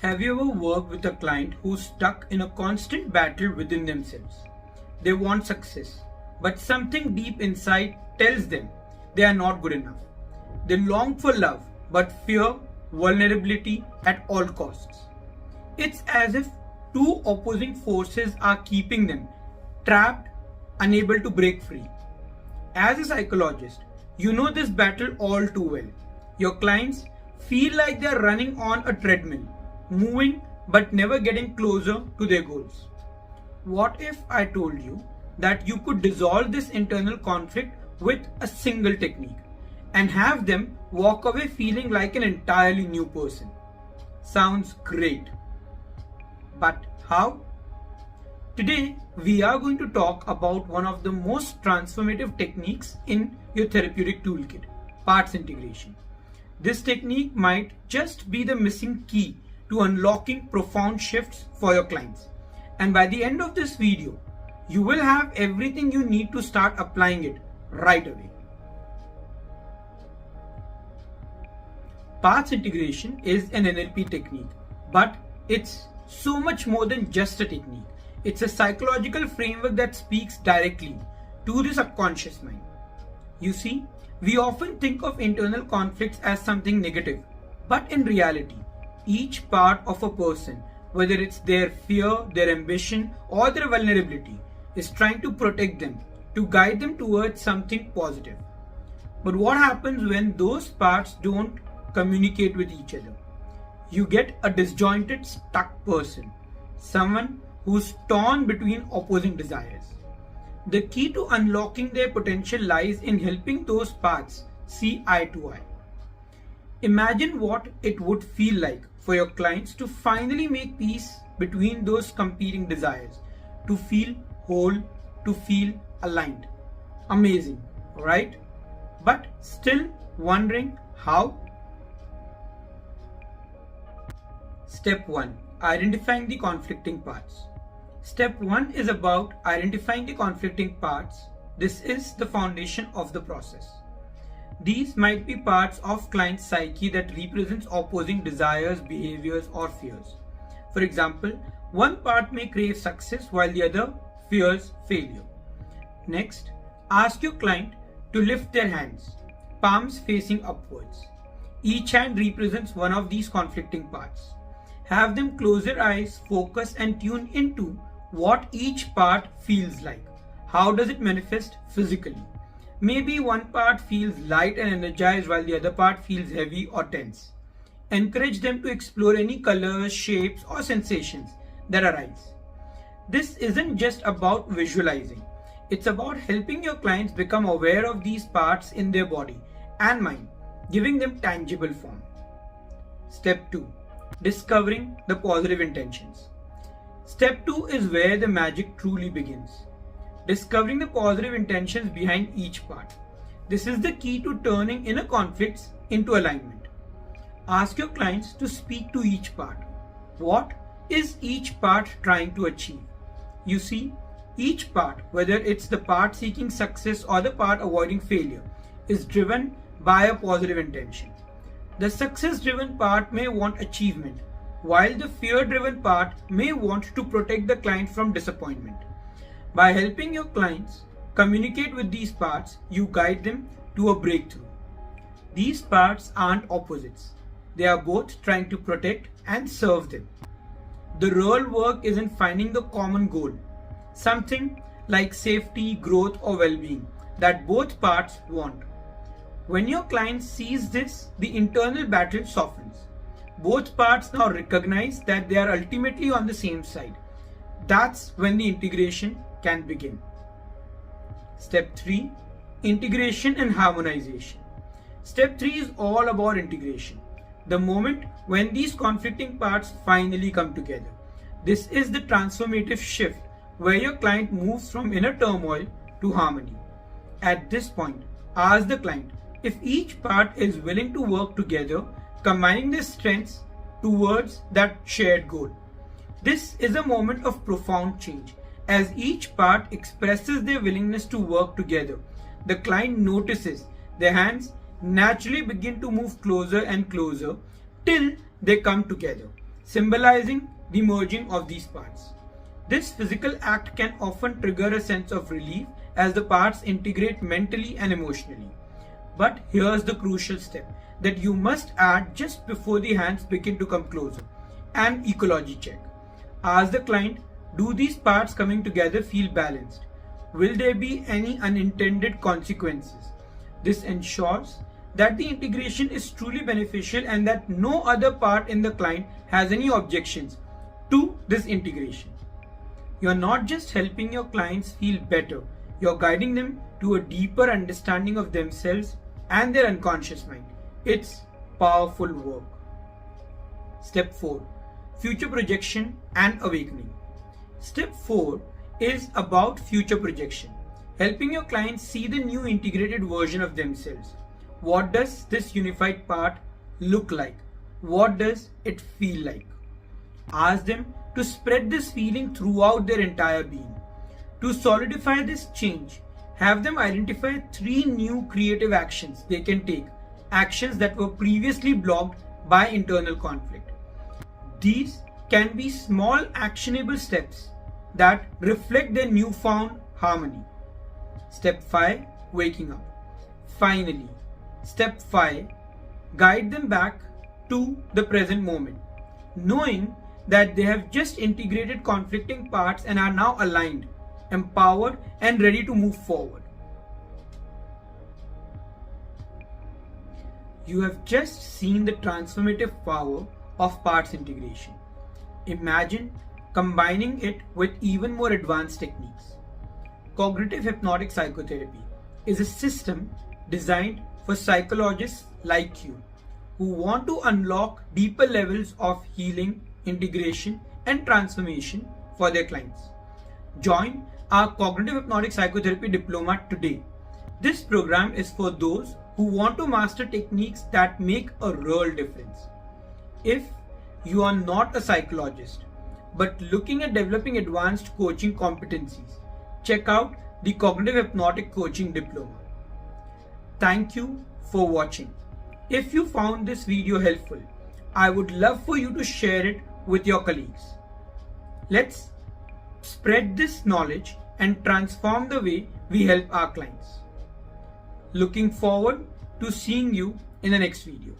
Have you ever worked with a client who's stuck in a constant battle within themselves? They want success, but something deep inside tells them they are not good enough. They long for love, but fear vulnerability at all costs. It's as if two opposing forces are keeping them trapped, unable to break free. As a psychologist, you know this battle all too well. Your clients feel like they are running on a treadmill, moving but never getting closer to their goals. What if I told you that you could dissolve this internal conflict with a single technique and have them walk away feeling like an entirely new person? Sounds great. But how? Today, we are going to talk about one of the most transformative techniques in your therapeutic toolkit, parts integration. This technique might just be the missing key to unlocking profound shifts for your clients. And by the end of this video, you will have everything you need to start applying it right away. Parts integration is an NLP technique, but it's so much more than just a technique. It's a psychological framework that speaks directly to the subconscious mind. You see, we often think of internal conflicts as something negative, but in reality, each part of a person, whether it's their fear, their ambition, or their vulnerability, is trying to protect them, to guide them towards something positive. But what happens when those parts don't communicate with each other? You get a disjointed, stuck person, someone who's torn between opposing desires. The key to unlocking their potential lies in helping those paths see eye to eye. Imagine what it would feel like for your clients to finally make peace between those competing desires, to feel whole, to feel aligned. Amazing, right? But still wondering how? Step 1. Identifying the conflicting parts. Step 1 is about identifying the conflicting parts. This is the foundation of the process. These might be parts of client's psyche that represents opposing desires, behaviors, or fears. For example, one part may crave success while the other fears failure. Next, ask your client to lift their hands, palms facing upwards. Each hand represents one of these conflicting parts. Have them close their eyes, focus, and tune into what each part feels like. How does it manifest physically? Maybe one part feels light and energized while the other part feels heavy or tense. Encourage them to explore any colors, shapes, or sensations that arise. This isn't just about visualizing. It's about helping your clients become aware of these parts in their body and mind, giving them tangible form. Step 2. Discovering the positive intentions. Step 2 is where the magic truly begins. Discovering the positive intentions behind each part. This is the key to turning inner conflicts into alignment. Ask your clients to speak to each part. What is each part trying to achieve? You see, each part, whether it's the part seeking success or the part avoiding failure, is driven by a positive intention. The success-driven part may want achievement, while the fear-driven part may want to protect the client from disappointment. By helping your clients communicate with these parts, you guide them to a breakthrough. These parts aren't opposites. They are both trying to protect and serve them. The real work is in finding the common goal, something like safety, growth, or well-being that both parts want. When your client sees this, the internal battle softens. Both parts now recognize that they are ultimately on the same side. That's when the integration can begin. Step 3. Integration and harmonization. Step 3 is all about integration. The moment when these conflicting parts finally come together. This is the transformative shift where your client moves from inner turmoil to harmony. At this point, ask the client if each part is willing to work together, combining their strengths towards that shared goal. This is a moment of profound change. As each part expresses their willingness to work together, the client notices their hands naturally begin to move closer and closer till they come together, symbolizing the merging of these parts. This physical act can often trigger a sense of relief as the parts integrate mentally and emotionally. But here's the crucial step that you must add just before the hands begin to come closer: an ecology check. Ask the client, do these parts coming together feel balanced? Will there be any unintended consequences? This ensures that the integration is truly beneficial and that no other part in the client has any objections to this integration. You are not just helping your clients feel better, you are guiding them to a deeper understanding of themselves and their unconscious mind. It's powerful work. Step 4. Future projection and awakening. Step 4 is about future projection, helping your clients see the new integrated version of themselves. What does this unified part look like? What does it feel like? Ask them to spread this feeling throughout their entire being. To solidify this change, have them identify 3 new creative actions they can take, actions that were previously blocked by internal conflict. These can be small actionable steps that reflect their newfound harmony. Step 5. Waking up. Finally, Step 5. Guide them back to the present moment, knowing that they have just integrated conflicting parts and are now aligned, empowered, and ready to move forward. You have just seen the transformative power of parts integration. Imagine combining it with even more advanced techniques. Cognitive hypnotic psychotherapy is a system designed for psychologists like you who want to unlock deeper levels of healing, integration, and transformation for their clients. Join our Cognitive Hypnotic Psychotherapy Diploma today. This program is for those who want to master techniques that make a real difference. If you are not a psychologist but looking at developing advanced coaching competencies, check out the Cognitive Hypnotic Coaching Diploma. Thank you for watching. If you found this video helpful, I would love for you to share it with your colleagues. Let's spread this knowledge and transform the way we help our clients. Looking forward to seeing you in the next video.